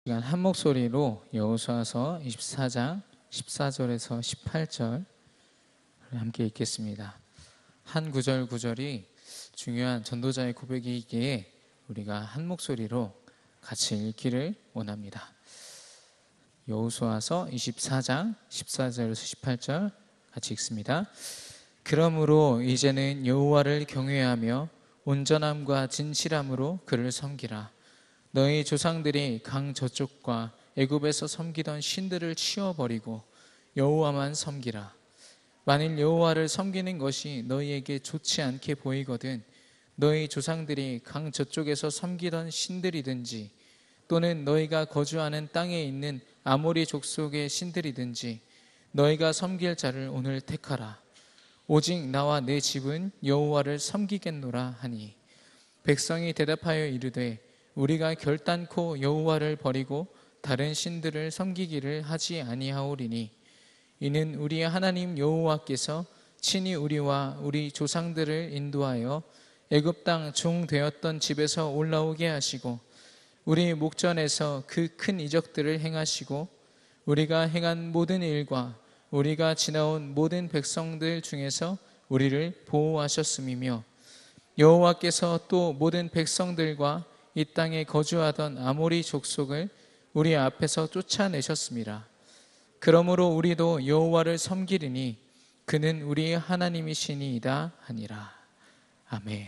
시간 한 목소리로 여호수아서 24장 14절에서 18절 함께 읽겠습니다. 한 구절 구절이 중요한 전도자의 고백이기에 우리가 한 목소리로 같이 읽기를 원합니다. 여호수아서 24장 14절에서 18절 같이 읽습니다. 그러므로 이제는 여호와를 경외하며 온전함과 진실함으로 그를 섬기라. 너희 조상들이 강 저쪽과 애굽에서 섬기던 신들을 치워버리고 여호와만 섬기라. 만일 여호와를 섬기는 것이 너희에게 좋지 않게 보이거든 너희 조상들이 강 저쪽에서 섬기던 신들이든지 또는 너희가 거주하는 땅에 있는 아모리 족속의 신들이든지 너희가 섬길 자를 오늘 택하라. 오직 나와 내 집은 여호와를 섬기겠노라 하니 백성이 대답하여 이르되 우리가 결단코 여호와를 버리고 다른 신들을 섬기기를 하지 아니하오리니 이는 우리의 하나님 여호와께서 친히 우리와 우리 조상들을 인도하여 애굽 땅 종 되었던 집에서 올라오게 하시고 우리 목전에서 그 큰 이적들을 행하시고 우리가 행한 모든 일과 우리가 지나온 모든 백성들 중에서 우리를 보호하셨음이며 여호와께서 또 모든 백성들과 이 땅에 거주하던 아모리 족속을 우리 앞에서 쫓아내셨습니다. 그러므로 우리도 여호와를 섬기리니 그는 우리의 하나님이시니이다 하니라. 아멘.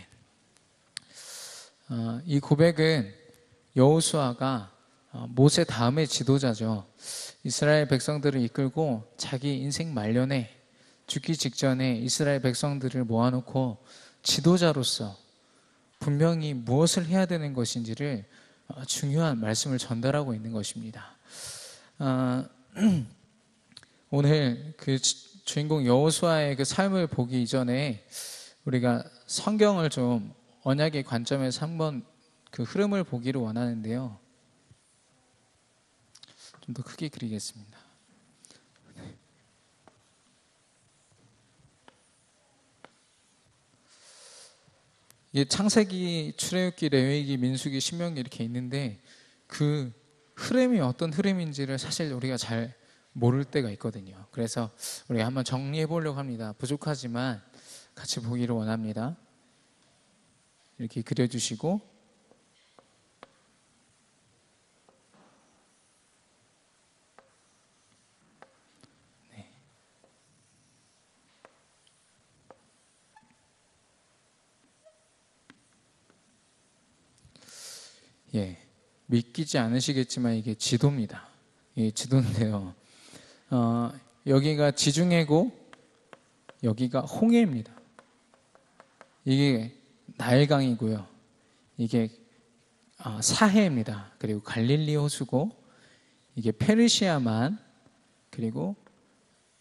이 고백은 여호수아가 모세 다음의 지도자죠. 이스라엘 백성들을 이끌고 자기 인생 말년에 죽기 직전에 이스라엘 백성들을 모아놓고 지도자로서 분명히 무엇을 해야 되는 것인지를 중요한 말씀을 전달하고 있는 것입니다. 오늘 그 주인공 여호수아의 그 삶을 보기 이전에 우리가 성경을 좀 언약의 관점에서 한번 그 흐름을 보기를 원하는데요. 좀 더 크게 그리겠습니다. 이게 창세기, 출애굽기, 레위기, 민수기, 신명기 이렇게 있는데 그 흐름이 어떤 흐름인지를 사실 우리가 잘 모를 때가 있거든요. 그래서 우리가 한번 정리해 보려고 합니다. 부족하지만 같이 보기를 원합니다. 이렇게 그려주시고 네. 예, 믿기지 않으시겠지만 이게 지도입니다. 예, 지도인데요. 여기가 지중해고 여기가 홍해입니다. 이게 나일강이고요. 이게 사해입니다. 그리고 갈릴리 호수고 이게 페르시아만 그리고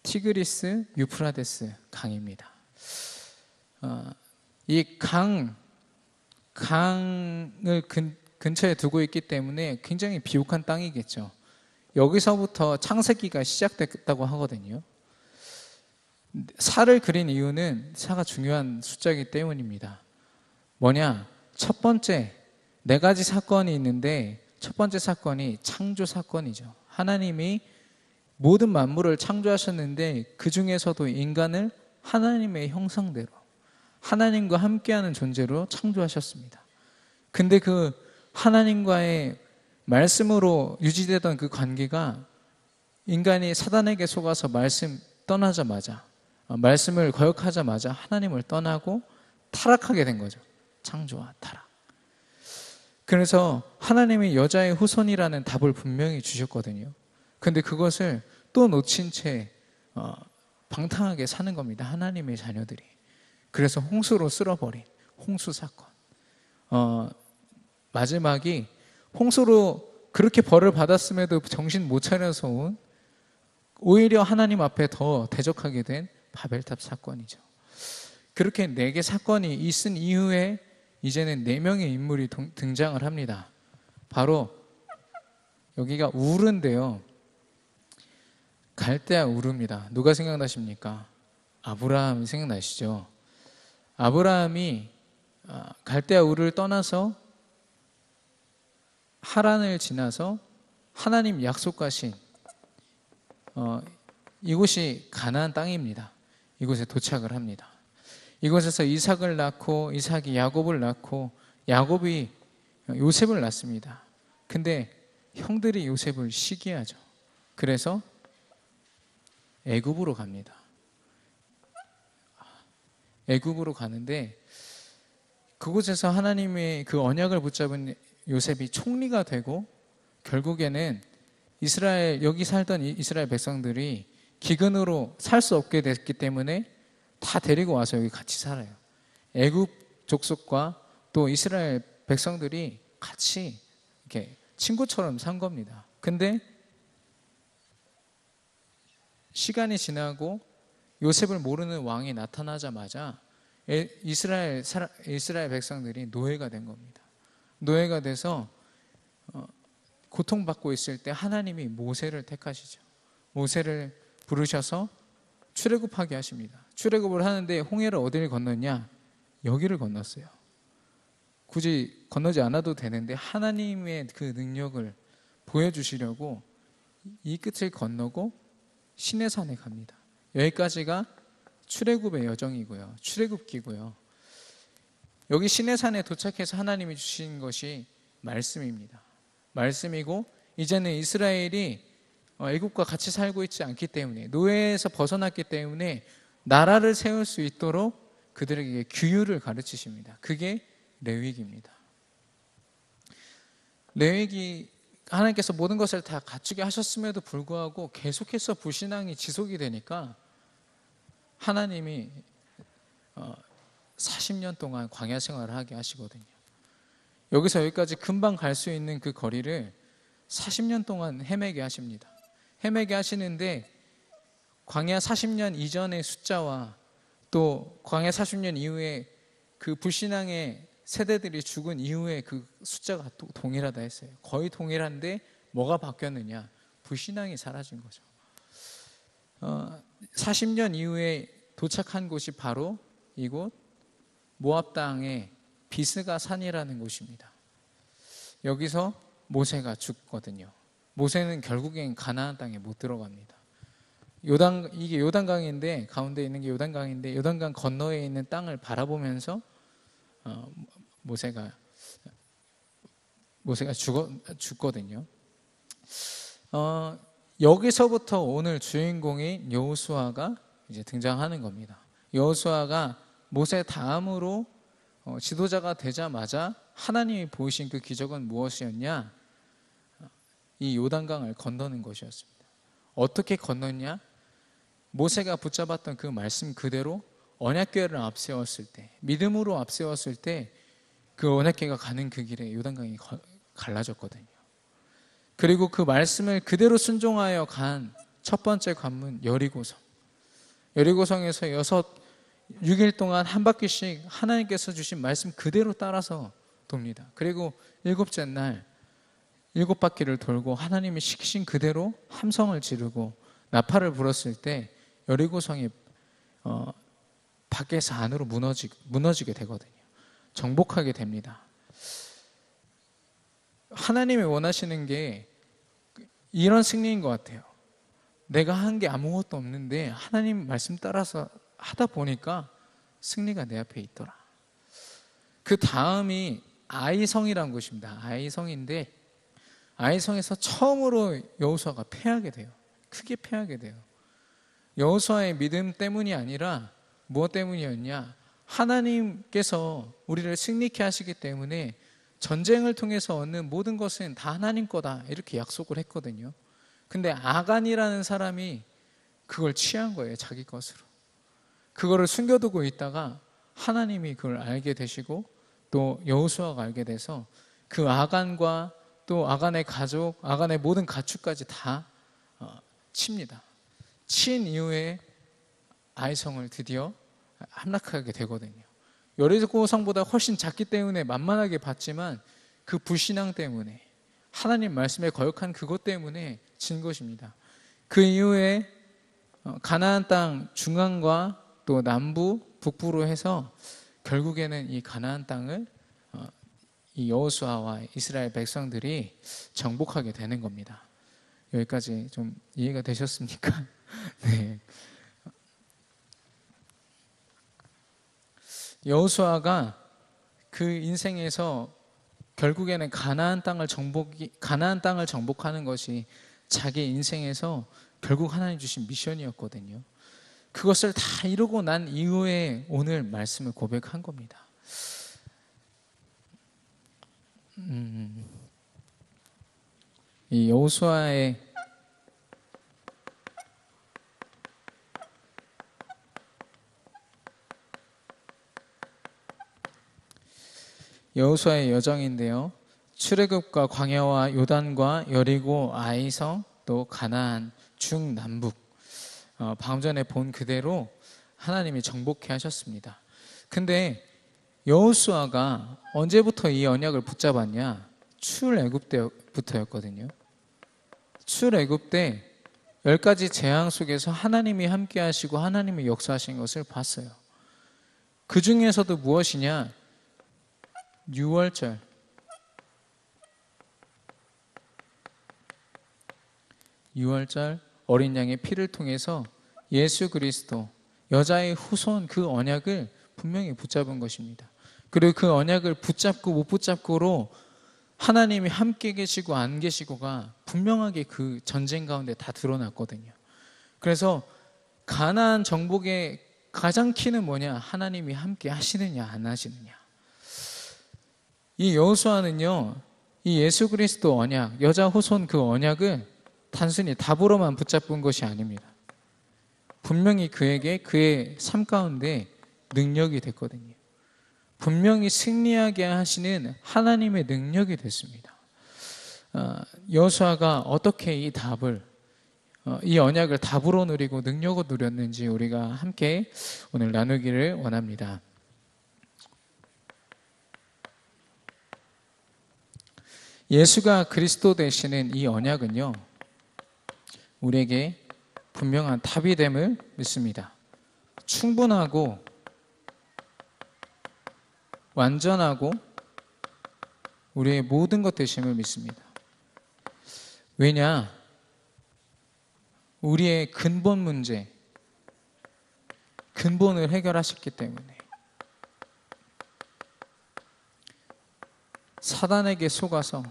티그리스, 유프라데스 강입니다. 이 강을 근처에 두고 있기 때문에 굉장히 비옥한 땅이겠죠. 여기서부터 창세기가 시작됐다고 하거든요. 사를 그린 이유는 사가 중요한 숫자이기 때문입니다. 뭐냐? 첫 번째, 네 가지 사건이 있는데 첫 번째 사건이 창조 사건이죠. 하나님이 모든 만물을 창조하셨는데 그 중에서도 인간을 하나님의 형상대로 하나님과 함께하는 존재로 창조하셨습니다. 근데 그 하나님과의 말씀으로 유지되던 그 관계가 인간이 사단에게 속아서 말씀 떠나자마자 말씀을 거역하자마자 하나님을 떠나고 타락하게 된 거죠. 창조와 타락. 그래서 하나님이 여자의 후손이라는 답을 분명히 주셨거든요. 근데 그것을 또 놓친 채 방탕하게 사는 겁니다. 하나님의 자녀들이. 그래서 홍수로 쓸어버린 홍수 사건. 마지막이 홍수로 그렇게 벌을 받았음에도 정신 못 차려서 온 오히려 하나님 앞에 더 대적하게 된 바벨탑 사건이죠. 그렇게 4개 사건이 있은 이후에 이제는 4명의 인물이 등장을 합니다. 바로 여기가 우르인데요. 갈대아 우르입니다. 누가 생각나십니까? 아브라함이 생각나시죠? 아브라함이 갈대아 우르를 떠나서 하란을 지나서 하나님 약속하신 이곳이 가나안 땅입니다. 이곳에 도착을 합니다. 이곳에서 이삭을 낳고 이삭이 야곱을 낳고 야곱이 요셉을 낳습니다. 근데 형들이 요셉을 시기하죠. 그래서 애굽으로 갑니다. 애굽으로 가는데 그곳에서 하나님의 그 언약을 붙잡은 요셉이 총리가 되고 결국에는 여기 살던 이스라엘 백성들이 기근으로 살 수 없게 됐기 때문에 다 데리고 와서 여기 같이 살아요. 애굽 족속과 또 이스라엘 백성들이 같이 이렇게 친구처럼 산 겁니다. 근데 시간이 지나고 요셉을 모르는 왕이 나타나자마자 이스라엘 백성들이 노예가 된 겁니다. 노예가 돼서 고통받고 있을 때 하나님이 모세를 택하시죠. 모세를 부르셔서 출애굽하게 하십니다. 출애굽을 하는데 홍해를 어디를 건넜냐? 여기를 건넜어요. 굳이 건너지 않아도 되는데 하나님의 그 능력을 보여주시려고 이 끝을 건너고 시내산에 갑니다. 여기까지가 출애굽의 여정이고요. 출애굽기고요. 여기 시내산에 도착해서 하나님이 주신 것이 말씀입니다. 말씀이고 이제는 이스라엘이 애굽과 같이 살고 있지 않기 때문에 노예에서 벗어났기 때문에 나라를 세울 수 있도록 그들에게 규율을 가르치십니다. 그게 레위기입니다. 레위기 하나님께서 모든 것을 다 갖추게 하셨음에도 불구하고 계속해서 불신앙이 지속이 되니까 하나님이 40년 동안 광야 생활을 하게 하시거든요. 여기서 여기까지 금방 갈 수 있는 그 거리를 40년 동안 헤매게 하십니다. 헤매게 하시는데 광야 40년 이전의 숫자와 또 광야 40년 이후에 그 불신앙의 세대들이 죽은 이후에 그 숫자가 동일하다 했어요. 거의 동일한데 뭐가 바뀌었느냐? 불신앙이 사라진 거죠. 40년 이후에 도착한 곳이 바로 이곳 모압 땅의 비스가 산이라는 곳입니다. 여기서 모세가 죽거든요. 모세는 결국엔 가나안 땅에 못 들어갑니다. 이게 요단강인데 가운데 있는 게 요단강인데 요단강 건너에 있는 땅을 바라보면서 모세가 죽거든요. 여기서부터 오늘 주인공인 여호수아가 이제 등장하는 겁니다. 여호수아가 모세 다음으로 지도자가 되자마자 하나님이 보이신 그 기적은 무엇이었냐? 이 요단강을 건너는 것이었습니다. 어떻게 건넜냐? 모세가 붙잡았던 그 말씀 그대로 언약궤를 앞세웠을 때, 믿음으로 앞세웠을 때 그 언약궤가 가는 그 길에 요단강이 갈라졌거든요. 그리고 그 말씀을 그대로 순종하여 간 첫 번째 관문 여리고성. 여리고성에서 6일 동안 한 바퀴씩 하나님께서 주신 말씀 그대로 따라서 돕니다. 그리고 7째 날 7바퀴를 돌고 하나님이 시키신 그대로 함성을 지르고 나팔을 불었을 때 여리고성이 밖에서 안으로 무너지게 되거든요. 정복하게 됩니다. 하나님이 원하시는 게 이런 승리인 것 같아요. 내가 한 게 아무것도 없는데 하나님 말씀 따라서 하다 보니까 승리가 내 앞에 있더라. 그 다음이 아이성이라는 곳입니다. 아이성인데 아이성에서 처음으로 여호수아가 패하게 돼요. 크게 패하게 돼요. 여호수아의 믿음 때문이 아니라 무엇 때문이었냐? 하나님께서 우리를 승리케 하시기 때문에 전쟁을 통해서 얻는 모든 것은 다 하나님 거다 이렇게 약속을 했거든요. 근데 아간이라는 사람이 그걸 취한 거예요. 자기 것으로. 그거를 숨겨두고 있다가 하나님이 그걸 알게 되시고 또 여호수아가 알게 돼서 그 아간과 또 아간의 가족, 아간의 모든 가축까지 다 칩니다. 친 이후에 아이성을 드디어 함락하게 되거든요. 여리고성보다 훨씬 작기 때문에 만만하게 봤지만 그 불신앙 때문에 하나님 말씀에 거역한 그것 때문에 진 것입니다. 그 이후에 가나안 땅 중앙과 또 남부, 북부로 해서 결국에는 이 가나안 땅을 이 여호수아와 이스라엘 백성들이 정복하게 되는 겁니다. 여기까지 좀 이해가 되셨습니까? 네. 여호수아가 그 인생에서 결국에는 가나안 땅을 정복하는 것이 자기 인생에서 결국 하나님 주신 미션이었거든요. 그것을 다 이루고 난 이후에 오늘 말씀을 고백한 겁니다. 이 여호수아의 여정인데요. 출애굽과 광야와 요단과 여리고, 아이성, 또 가나안 중남북, 방금 전에 본 그대로 하나님이 정복해 하셨습니다. 근데 여호수아가 언제부터 이 언약을 붙잡았냐? 출애굽 때부터였거든요. 출애굽 때 10가지 재앙 속에서 하나님이 함께 하시고 하나님이 역사하신 것을 봤어요. 그 중에서도 무엇이냐? 6월절, 어린 양의 피를 통해서 예수 그리스도, 여자의 후손, 그 언약을 분명히 붙잡은 것입니다. 그리고 그 언약을 붙잡고 못 붙잡고로 하나님이 함께 계시고 안 계시고가 분명하게 그 전쟁 가운데 다 드러났거든요. 그래서 가나안 정복의 가장 키는 뭐냐? 하나님이 함께 하시느냐 안 하시느냐. 이 여호수아는요, 이 예수 그리스도 언약, 여자 후손 그 언약을 단순히 답으로만 붙잡은 것이 아닙니다. 분명히 그에게 그의 삶 가운데 능력이 됐거든요. 분명히 승리하게 하시는 하나님의 능력이 됐습니다. 여호수아가 어떻게 이 답을, 이 언약을 답으로 누리고 능력으로 누렸는지 우리가 함께 오늘 나누기를 원합니다. 예수가 그리스도 되시는 이 언약은요, 우리에게 분명한 답이 됨을 믿습니다. 충분하고 완전하고 우리의 모든 것 되심을 믿습니다. 왜냐? 우리의 근본 문제, 근본을 해결하셨기 때문에. 사단에게 속아서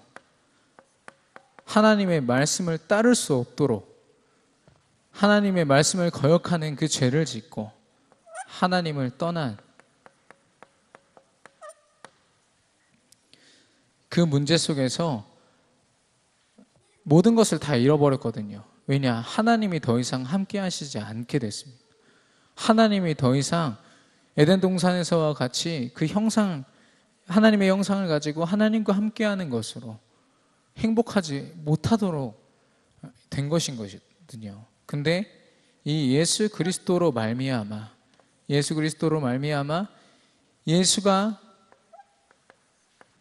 하나님의 말씀을 따를 수 없도록 하나님의 말씀을 거역하는 그 죄를 짓고 하나님을 떠난 그 문제 속에서 모든 것을 다 잃어버렸거든요. 왜냐? 하나님이 더 이상 함께 하시지 않게 됐습니다. 하나님이 더 이상 에덴 동산에서와 같이 그 형상, 하나님의 형상을 가지고 하나님과 함께하는 것으로 행복하지 못하도록 된 것인 것이거든요. 근데 이 예수 그리스도로 말미암아 예수가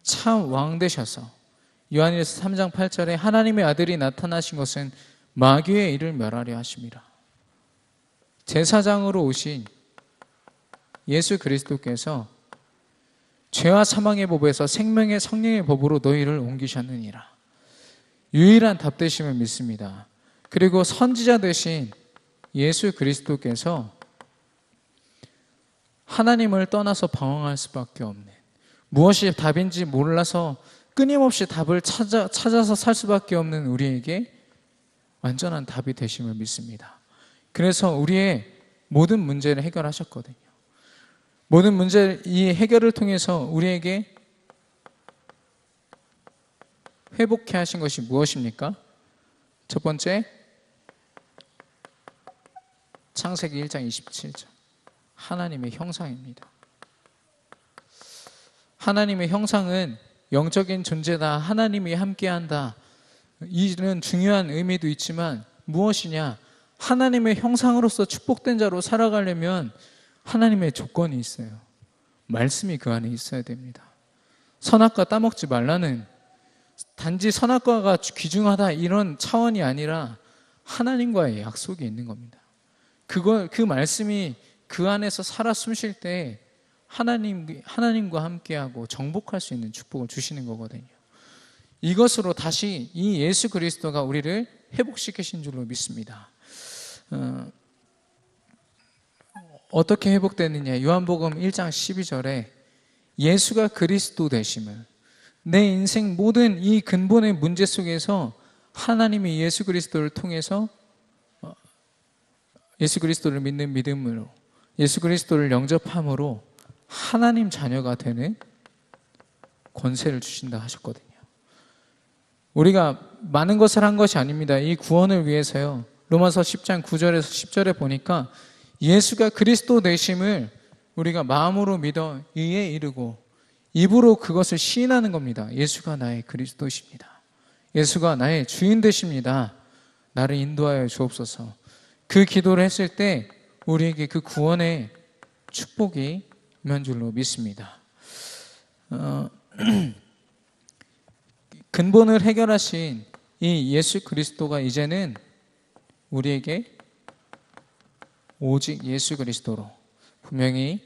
참 왕 되셔서 요한일서 3장 8절에 하나님의 아들이 나타나신 것은 마귀의 일을 멸하려 하심이라. 제사장으로 오신 예수 그리스도께서 죄와 사망의 법에서 생명의 성령의 법으로 너희를 옮기셨느니라. 유일한 답 되심을 믿습니다. 그리고 선지자 되신 예수 그리스도께서 하나님을 떠나서 방황할 수밖에 없는, 무엇이 답인지 몰라서 끊임없이 답을 찾아서 살 수밖에 없는 우리에게 완전한 답이 되심을 믿습니다. 그래서 우리의 모든 문제를 해결하셨거든요. 모든 문제, 이 해결을 통해서 우리에게 회복해 하신 것이 무엇입니까? 첫 번째, 창세기 1장 27절, 하나님의 형상입니다. 하나님의 형상은 영적인 존재다, 하나님이 함께한다, 이는 중요한 의미도 있지만 무엇이냐? 하나님의 형상으로서 축복된 자로 살아가려면 하나님의 조건이 있어요. 말씀이 그 안에 있어야 됩니다. 선악과 따먹지 말라는, 단지 선악과가 귀중하다 이런 차원이 아니라 하나님과의 약속이 있는 겁니다. 그 말씀이 그 안에서 살아 숨쉴 때 하나님과 함께하고 정복할 수 있는 축복을 주시는 거거든요. 이것으로 다시 이 예수 그리스도가 우리를 회복시키신 줄로 믿습니다. 어떻게 회복되느냐? 요한복음 1장 12절에 예수가 그리스도 되심을, 내 인생 모든 이 근본의 문제 속에서 하나님이 예수 그리스도를 통해서 예수 그리스도를 믿는 믿음으로, 예수 그리스도를 영접함으로 하나님 자녀가 되는 권세를 주신다 하셨거든요. 우리가 많은 것을 한 것이 아닙니다. 이 구원을 위해서요. 로마서 10장 9절에서 10절에 보니까 예수가 그리스도 되심을 우리가 마음으로 믿어 이에 이르고 입으로 그것을 시인하는 겁니다. 예수가 나의 그리스도십니다. 예수가 나의 주인 되십니다. 나를 인도하여 주옵소서. 그 기도를 했을 때 우리에게 그 구원의 축복이 임한 줄로 믿습니다. 근본을 해결하신 이 예수 그리스도가 이제는 우리에게 오직 예수 그리스도로 분명히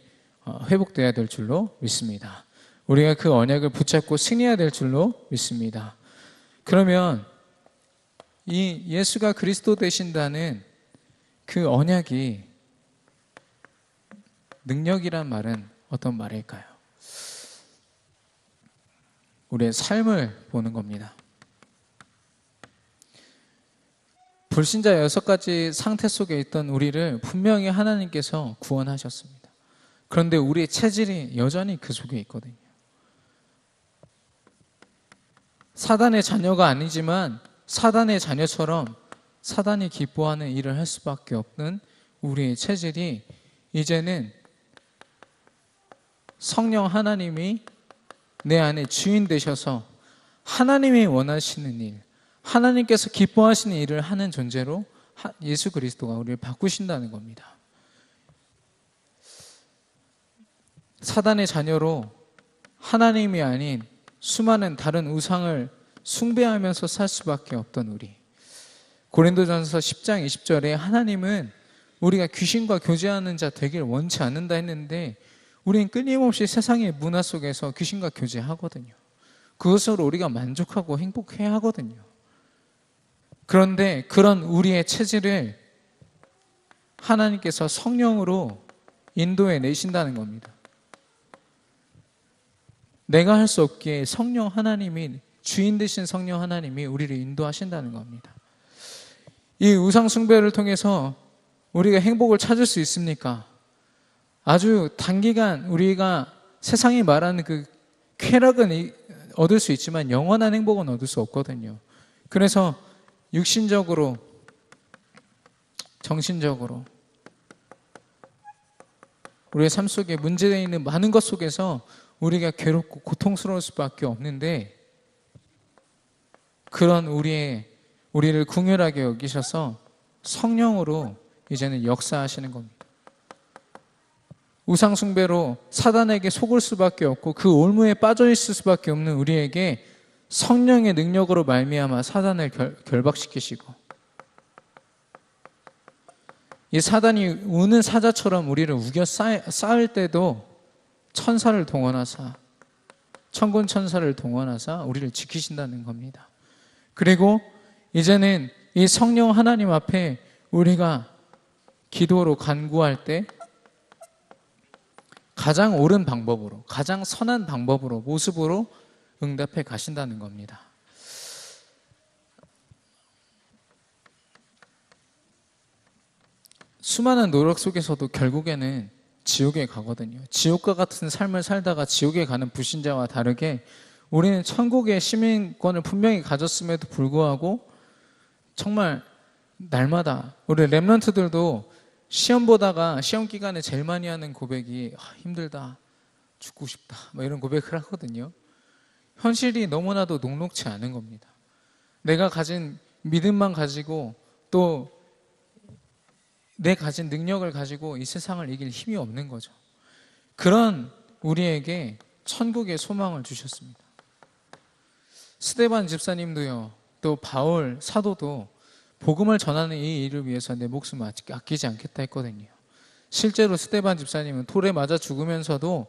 회복되어야 될 줄로 믿습니다. 우리가 그 언약을 붙잡고 승리해야 될 줄로 믿습니다. 그러면 이 예수가 그리스도 되신다는 그 언약이 능력이란 말은 어떤 말일까요? 우리의 삶을 보는 겁니다. 불신자 6가지 상태 속에 있던 우리를 분명히 하나님께서 구원하셨습니다. 그런데 우리의 체질이 여전히 그 속에 있거든요. 사단의 자녀가 아니지만 사단의 자녀처럼 사단이 기뻐하는 일을 할 수밖에 없는 우리의 체질이 이제는 성령 하나님이 내 안에 주인 되셔서 하나님이 원하시는 일, 하나님께서 기뻐하시는 일을 하는 존재로 예수 그리스도가 우리를 바꾸신다는 겁니다. 사단의 자녀로 하나님이 아닌 수많은 다른 우상을 숭배하면서 살 수밖에 없던 우리. 고린도전서 10장 20절에 하나님은 우리가 귀신과 교제하는 자 되길 원치 않는다 했는데 우리는 끊임없이 세상의 문화 속에서 귀신과 교제하거든요. 그것으로 우리가 만족하고 행복해야 하거든요. 그런데 그런 우리의 체질을 하나님께서 성령으로 인도해 내신다는 겁니다. 내가 할 수 없기에 성령 하나님이, 주인 되신 성령 하나님이 우리를 인도하신다는 겁니다. 이 우상 숭배를 통해서 우리가 행복을 찾을 수 있습니까? 아주 단기간 우리가 세상이 말하는 그 쾌락은 얻을 수 있지만 영원한 행복은 얻을 수 없거든요. 그래서 육신적으로, 정신적으로 우리의 삶 속에 문제되어 있는 많은 것 속에서 우리가 괴롭고 고통스러울 수밖에 없는데 그런 우리를 긍휼하게 여기셔서 성령으로 이제는 역사하시는 겁니다. 우상 숭배로 사단에게 속을 수밖에 없고 그 올무에 빠져 있을 수밖에 없는 우리에게 성령의 능력으로 말미암아 사단을 결박시키시고 이 사단이 우는 사자처럼 우리를 우겨 쌓을 때도 천사를 동원하사, 천군 천사를 동원하사 우리를 지키신다는 겁니다. 그리고 이제는 이 성령 하나님 앞에 우리가 기도로 간구할 때 가장 옳은 방법으로, 가장 선한 방법으로, 모습으로 응답해 가신다는 겁니다. 수많은 노력 속에서도 결국에는 지옥에 가거든요. 지옥과 같은 삶을 살다가 지옥에 가는 불신자와 다르게 우리는 천국의 시민권을 분명히 가졌음에도 불구하고 정말 날마다 우리 렘넌트들도 시험 보다가 시험 기간에 제일 많이 하는 고백이 힘들다, 죽고 싶다 이런 고백을 하거든요. 현실이 너무나도 녹록치 않은 겁니다. 내가 가진 믿음만 가지고 또 내 가진 능력을 가지고 이 세상을 이길 힘이 없는 거죠. 그런 우리에게 천국의 소망을 주셨습니다. 스데반 집사님도요, 또 바울 사도도 복음을 전하는 이 일을 위해서 내 목숨을 아끼지 않겠다 했거든요. 실제로 스데반 집사님은 돌에 맞아 죽으면서도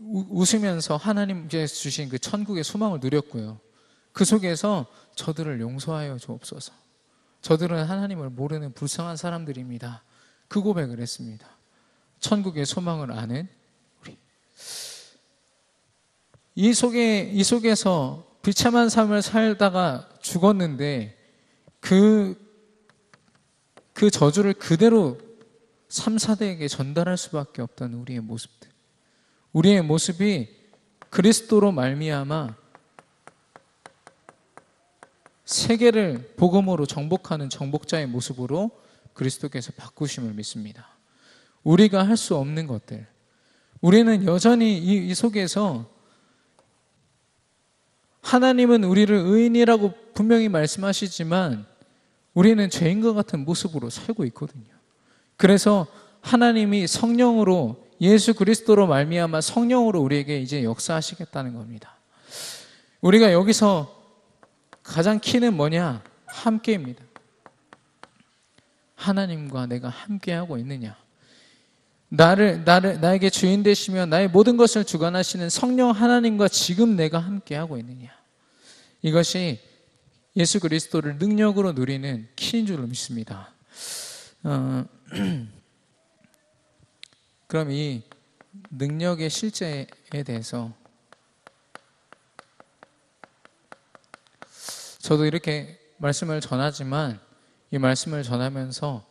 웃으면서 하나님께서 주신 그 천국의 소망을 누렸고요. 그 속에서 저들을 용서하여 주옵소서. 저들은 하나님을 모르는 불쌍한 사람들입니다. 그 고백을 했습니다. 천국의 소망을 아는 우리. 이 속에서 비참한 삶을 살다가 죽었는데 그 저주를 그대로 3, 4대에게 전달할 수밖에 없던 우리의 모습들. 우리의 모습이 그리스도로 말미암아 세계를 복음으로 정복하는 정복자의 모습으로 그리스도께서 바꾸심을 믿습니다. 우리가 할 수 없는 것들, 우리는 여전히 이 속에서 하나님은 우리를 의인이라고 분명히 말씀하시지만 우리는 죄인과 같은 모습으로 살고 있거든요. 그래서 하나님이 성령으로, 예수 그리스도로 말미암아 성령으로 우리에게 이제 역사하시겠다는 겁니다. 우리가 여기서 가장 키는 뭐냐? 함께입니다. 하나님과 내가 함께하고 있느냐? 나에게 주인 되시며 나의 모든 것을 주관하시는 성령 하나님과 지금 내가 함께하고 있느냐? 이것이 예수 그리스도를 능력으로 누리는 키인 줄로 믿습니다. 그럼 이 능력의 실제에 대해서 저도 이렇게 말씀을 전하지만 이 말씀을 전하면서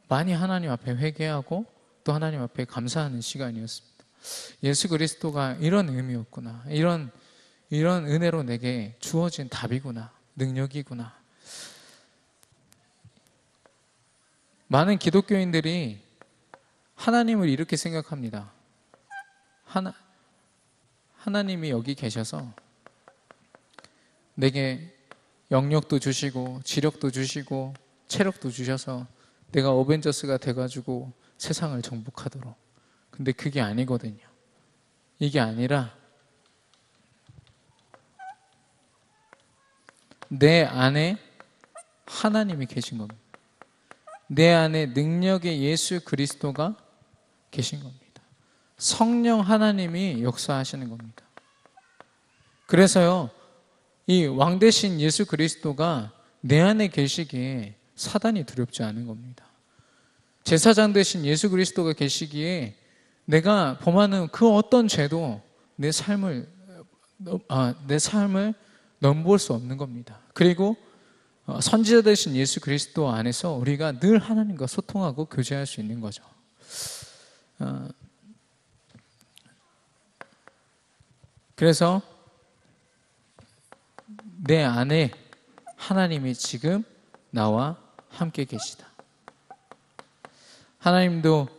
많이 하나님 앞에 회개하고 또 하나님 앞에 감사하는 시간이었습니다. 예수 그리스도가 이런 의미였구나. 이런 은혜로 내게 주어진 답이구나. 능력이구나. 많은 기독교인들이 하나님을 이렇게 생각합니다. 하나님이 여기 계셔서 내게 영력도 주시고 지력도 주시고 체력도 주셔서 내가 어벤져스가 돼가지고 세상을 정복하도록. 근데 그게 아니거든요. 이게 아니라 내 안에 하나님이 계신 겁니다. 내 안에 능력의 예수 그리스도가 계신 겁니다. 성령 하나님이 역사하시는 겁니다. 그래서요, 이 왕 대신 예수 그리스도가 내 안에 계시기에 사단이 두렵지 않은 겁니다. 제사장 대신 예수 그리스도가 계시기에 내가 범하는 그 어떤 죄도 내 삶을 넘볼 수 없는 겁니다. 그리고 선지자 되신 예수 그리스도 안에서 우리가 늘 하나님과 소통하고 교제할 수 있는 거죠. 그래서 내 안에 하나님이 지금 나와 함께 계시다. 하나님도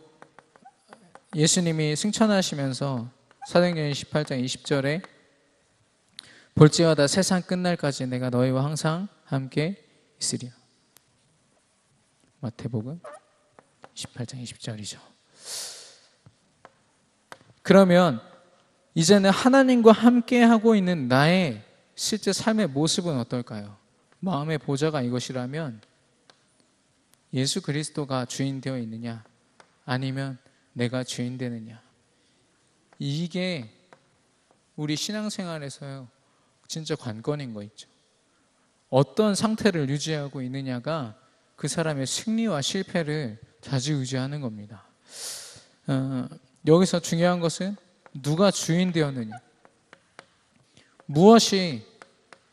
예수님이 승천하시면서 사도행전 18장 20절에 볼지어다 세상 끝날까지 내가 너희와 항상 함께 있으리라. 마태복음 18장 20절이죠. 그러면 이제는 하나님과 함께 하고 있는 나의 실제 삶의 모습은 어떨까요? 마음의 보좌가 이것이라면 예수 그리스도가 주인 되어 있느냐, 아니면 내가 주인 되느냐. 이게 우리 신앙생활에서요 진짜 관건인 거 있죠. 어떤 상태를 유지하고 있느냐가 그 사람의 승리와 실패를 좌지우지하는 겁니다. 여기서 중요한 것은 누가 주인 되었느냐, 무엇이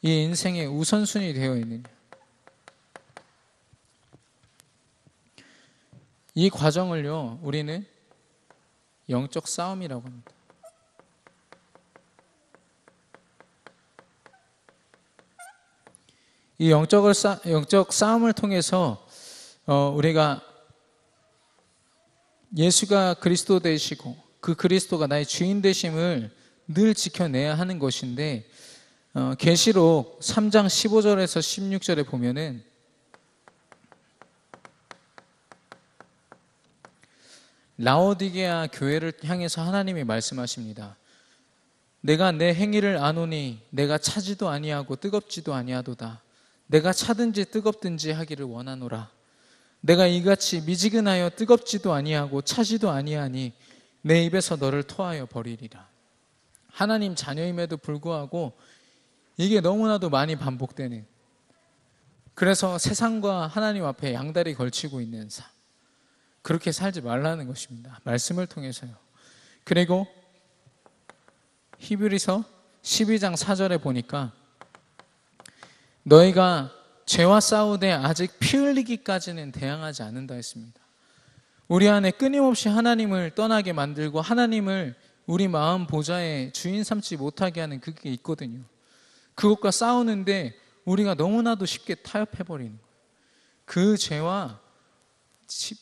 이 인생의 우선순위 되어 있느냐. 이 과정을요 우리는 영적 싸움이라고 합니다. 이 영적 싸움을 통해서 우리가 예수가 그리스도 되시고 그 그리스도가 나의 주인 되심을 늘 지켜내야 하는 것인데, 계시록 3장 15절에서 16절에 보면은 라오디게아 교회를 향해서 하나님이 말씀하십니다. 내가 내 행위를 아노니 내가 차지도 아니하고 뜨겁지도 아니하도다. 내가 차든지 뜨겁든지 하기를 원하노라. 내가 이같이 미지근하여 뜨겁지도 아니하고 차지도 아니하니 내 입에서 너를 토하여 버리리라. 하나님 자녀임에도 불구하고 이게 너무나도 많이 반복되는, 그래서 세상과 하나님 앞에 양다리 걸치고 있는 삶, 그렇게 살지 말라는 것입니다. 말씀을 통해서요. 그리고 히브리서 12장 4절에 보니까 너희가 죄와 싸우되 아직 피 흘리기까지는 대항하지 않는다 했습니다. 우리 안에 끊임없이 하나님을 떠나게 만들고 하나님을 우리 마음 보좌의 주인 삼지 못하게 하는 그게 있거든요. 그것과 싸우는데 우리가 너무나도 쉽게 타협해버리는 거예요. 그 죄와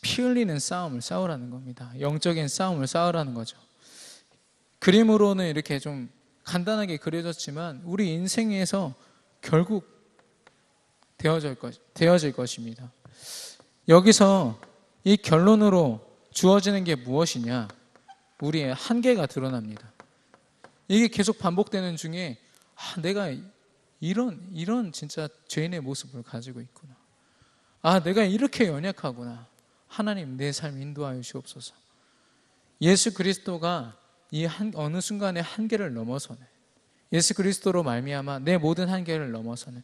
피 흘리는 싸움을 싸우라는 겁니다. 영적인 싸움을 싸우라는 거죠. 그림으로는 이렇게 좀 간단하게 그려졌지만 우리 인생에서 결국 되어질 것입니다. 여기서 이 결론으로 주어지는 게 무엇이냐? 우리의 한계가 드러납니다. 이게 계속 반복되는 중에 내가 이런 진짜 죄인의 모습을 가지고 있구나. 내가 이렇게 연약하구나. 하나님 내 삶 인도하여 주옵소서. 예수 그리스도가 이 어느 순간의 한계를 넘어서는, 예수 그리스도로 말미암아 내 모든 한계를 넘어서는,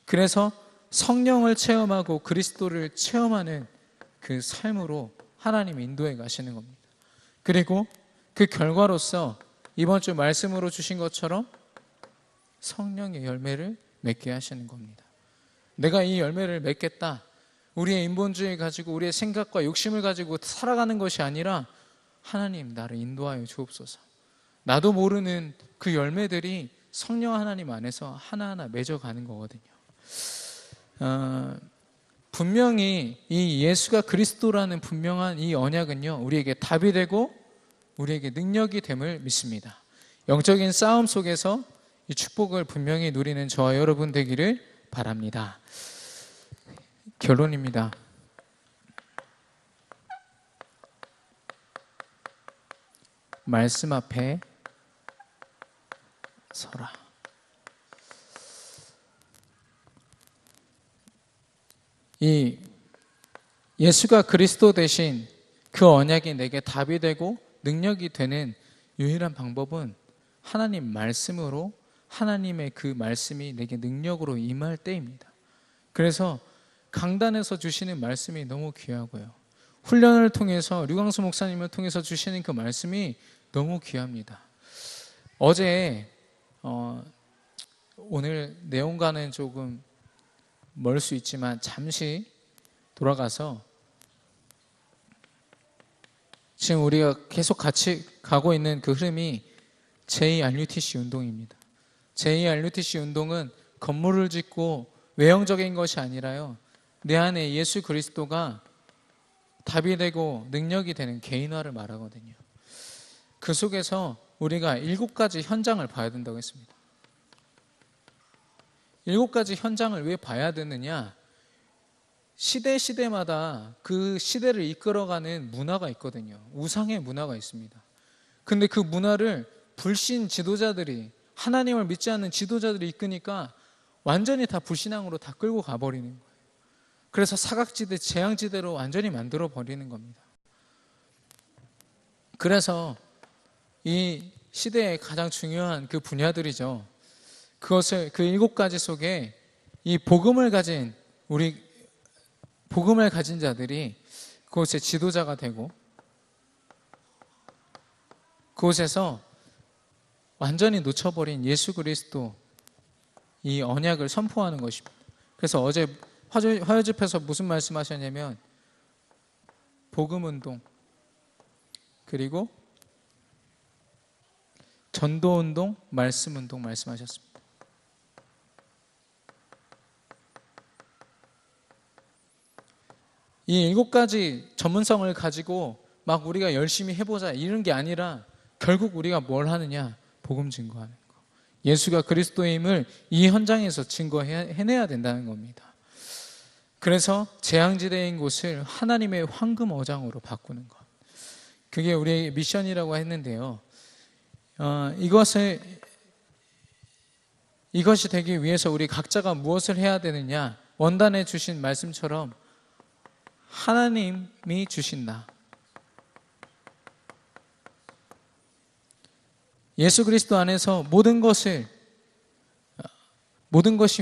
그래서 성령을 체험하고 그리스도를 체험하는 그 삶으로 하나님이 인도해 가시는 겁니다. 그리고 그 결과로서 이번 주 말씀으로 주신 것처럼 성령의 열매를 맺게 하시는 겁니다. 내가 이 열매를 맺겠다, 우리의 인본주의 가지고 우리의 생각과 욕심을 가지고 살아가는 것이 아니라 하나님 나를 인도하여 주옵소서. 나도 모르는 그 열매들이 성령 하나님 안에서 하나하나 맺어가는 거거든요. 분명히 이 예수가 그리스도라는 분명한 이 언약은요, 우리에게 답이 되고 우리에게 능력이 됨을 믿습니다. 영적인 싸움 속에서 이 축복을 분명히 누리는 저와 여러분 되기를 바랍니다. 결론입니다. 말씀 앞에 서라. 이 예수가 그리스도 되신 그 언약이 내게 답이 되고 능력이 되는 유일한 방법은 하나님 말씀으로, 하나님의 그 말씀이 내게 능력으로 임할 때입니다. 그래서 강단에서 주시는 말씀이 너무 귀하고요, 훈련을 통해서 류광수 목사님을 통해서 주시는 그 말씀이 너무 귀합니다. 어제 오늘 내용과는 조금 멀 수 있지만 잠시 돌아가서, 지금 우리가 계속 같이 가고 있는 그 흐름이 JRUTC 운동입니다. JRUTC 운동은 건물을 짓고 외형적인 것이 아니라요, 내 안에 예수 그리스도가 답이 되고 능력이 되는 개인화를 말하거든요. 그 속에서 우리가 7가지 현장을 봐야 된다고 했습니다. 7가지 현장을 왜 봐야 되느냐? 시대마다 그 시대를 이끌어가는 문화가 있거든요. 우상의 문화가 있습니다. 근데 그 문화를 불신 지도자들이, 하나님을 믿지 않는 지도자들이 이끄니까 완전히 다 불신앙으로 다 끌고 가버리는 거예요. 그래서 사각지대, 재앙지대로 완전히 만들어 버리는 겁니다. 그래서 이 시대의 가장 중요한 그 분야들이죠. 그것을 그 7가지 속에 이 복음을 가진 자들이 그곳의 지도자가 되고 그곳에서 완전히 놓쳐버린 예수 그리스도 이 언약을 선포하는 것입니다. 그래서 어제 화요집에서 무슨 말씀하셨냐면 복음운동, 그리고 전도운동, 말씀운동 말씀하셨습니다. 이 7가지 전문성을 가지고 막 우리가 열심히 해보자 이런 게 아니라 결국 우리가 뭘 하느냐? 복음 증거하는 거. 예수가 그리스도임을 이 현장에서 해내야 된다는 겁니다. 그래서 재앙지대인 곳을 하나님의 황금 어장으로 바꾸는 것, 그게 우리의 미션이라고 했는데요. 이것이 되기 위해서 우리 각자가 무엇을 해야 되느냐? 원단에 주신 말씀처럼 하나님이 주신다. 예수 그리스도 안에서 모든 것이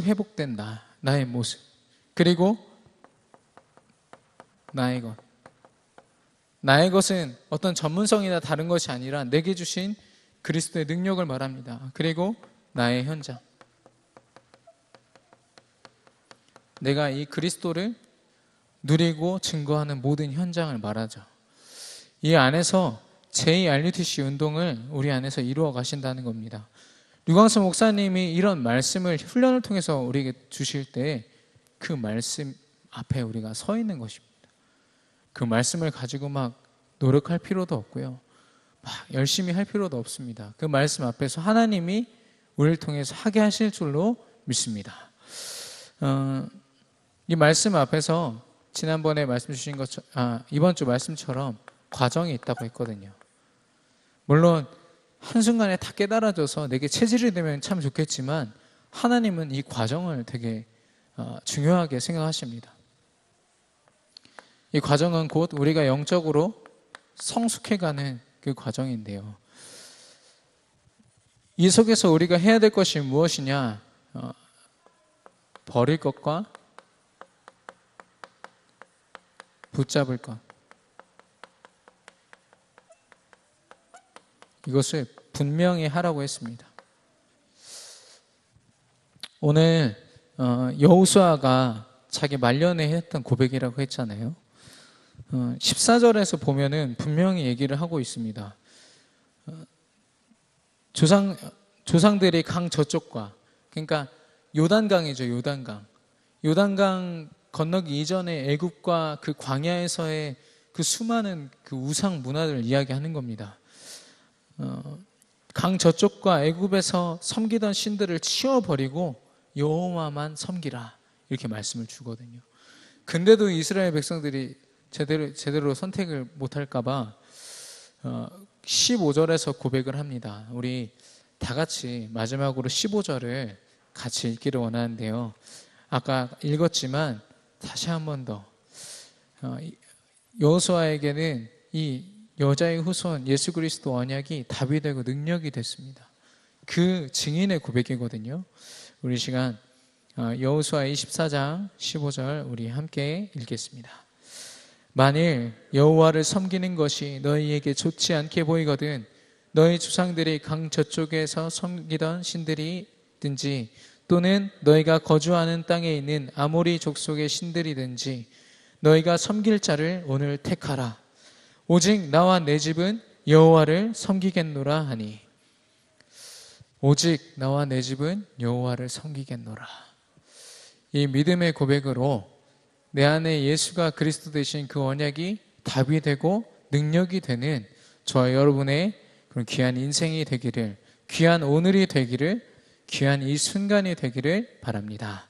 회복된다. 나의 모습, 그리고 나의 것. 나의 것은 어떤 전문성이나 다른 것이 아니라 내게 주신 그리스도의 능력을 말합니다. 그리고 나의 현장, 내가 이 그리스도를 누리고 증거하는 모든 현장을 말하죠. 이 안에서 제2RUTC 운동을 우리 안에서 이루어 가신다는 겁니다. 류광수 목사님이 이런 말씀을 훈련을 통해서 우리에게 주실 때 그 말씀 앞에 우리가 서 있는 것입니다. 그 말씀을 가지고 막 노력할 필요도 없고요, 막 열심히 할 필요도 없습니다. 그 말씀 앞에서 하나님이 우리를 통해서 하게 하실 줄로 믿습니다. 이 말씀 앞에서 지난번에 말씀 주신 것처럼, 이번 주 말씀처럼 과정이 있다고 했거든요. 물론 한순간에 다 깨달아져서 내게 체질이 되면 참 좋겠지만, 하나님은 이 과정을 되게 중요하게 생각하십니다. 이 과정은 곧 우리가 영적으로 성숙해가는 그 과정인데요, 이 속에서 우리가 해야 될 것이 무엇이냐? 버릴 것과 붙잡을 것, 이것을 분명히 하라고 했습니다. 오늘 여호수아가 자기 말년에 했던 고백이라고 했잖아요. 14절에서 보면은 분명히 얘기를 하고 있습니다. 조상들이 강 저쪽과, 그러니까 요단강이죠. 요단강 건너기 이전에 애굽과 그 광야에서의 그 수많은 그 우상 문화들을 이야기하는 겁니다. 강 저쪽과 애굽에서 섬기던 신들을 치워버리고 여호와만 섬기라, 이렇게 말씀을 주거든요. 근데도 이스라엘 백성들이 제대로 선택을 못할까봐 15절에서 고백을 합니다. 우리 다 같이 마지막으로 15절을 같이 읽기를 원하는데요, 아까 읽었지만 다시 한 번 더, 여호수아에게는 이 여자의 후손 예수 그리스도 언약이 답이 되고 능력이 됐습니다. 그 증인의 고백이거든요. 우리 시간 여호수아 24장 15절 우리 함께 읽겠습니다. 만일 여호와를 섬기는 것이 너희에게 좋지 않게 보이거든 너희 조상들이 강 저쪽에서 섬기던 신들이든지 또는 너희가 거주하는 땅에 있는 아모리 족속의 신들이든지 너희가 섬길 자를 오늘 택하라. 오직 나와 내 집은 여호와를 섬기겠노라 하니. 오직 나와 내 집은 여호와를 섬기겠노라. 이 믿음의 고백으로 내 안에 예수가 그리스도 되신 그 언약이 답이 되고 능력이 되는 저와 여러분의 그런 귀한 인생이 되기를, 귀한 오늘이 되기를, 귀한 이 순간이 되기를 바랍니다.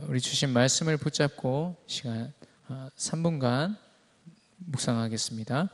우리 주신 말씀을 붙잡고 시간 3분간 묵상하겠습니다.